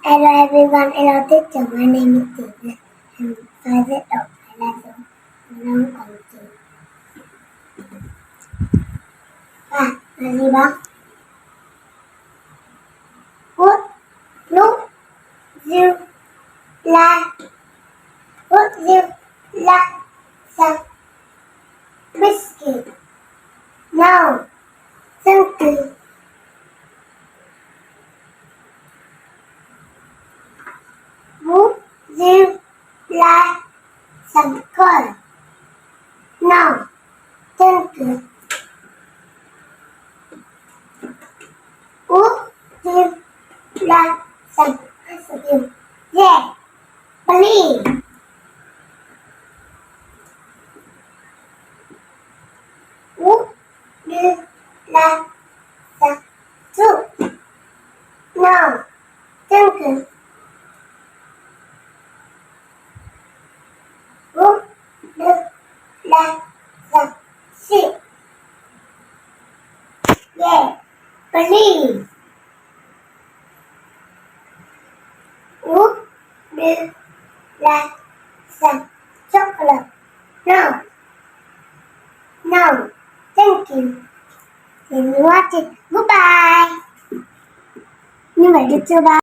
Hello everyone, hello teacher. My name is Tina. I'm 5 years old. I like to belong on team. Gì bác? Would you like would you like some biscuit? No, thank you. Would you like some corn? No, thank you. Would you like some ice cream? Yeah, please. Would you like some soup? No, thank you. Would you like some sheep? Yeah, please. Would you like some chocolate? No, no, thank you. Thank you for watching. Goodbye. Như vậy được chưa ba?